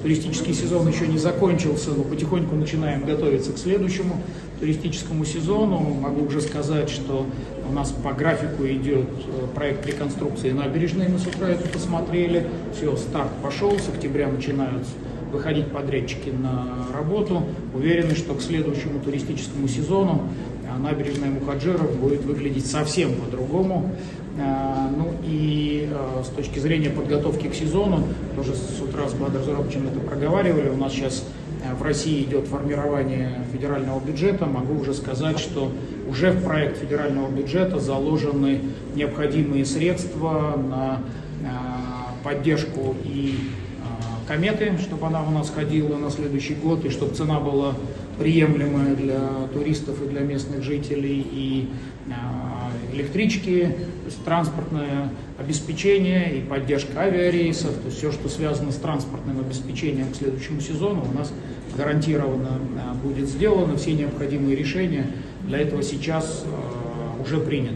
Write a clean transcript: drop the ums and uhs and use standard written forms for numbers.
туристический сезон еще не закончился, но потихоньку начинаем готовиться к следующему туристическому сезону. Могу уже сказать, что у нас по графику идет проект реконструкции набережной, мы с утра это посмотрели. Все, старт пошел, с октября начинают выходить подрядчики на работу. Уверены, что к следующему туристическому сезону набережная Мухаджиров будет выглядеть совсем по-другому. Ну и с точки зрения подготовки к сезону, тоже с утра с Бадр Зурабовичем это проговаривали, у нас сейчас в России идет формирование федерального бюджета. Могу уже сказать, что уже в проект федерального бюджета заложены необходимые средства на поддержку и кометы, чтобы она у нас ходила на следующий год, и чтобы цена была приемлемая для туристов и для местных жителей, и электрички, то есть транспортное обеспечение и поддержка авиарейсов, то есть все, что связано с транспортным обеспечением к следующему сезону, у нас гарантированно будет сделано, все необходимые решения для этого сейчас уже приняты.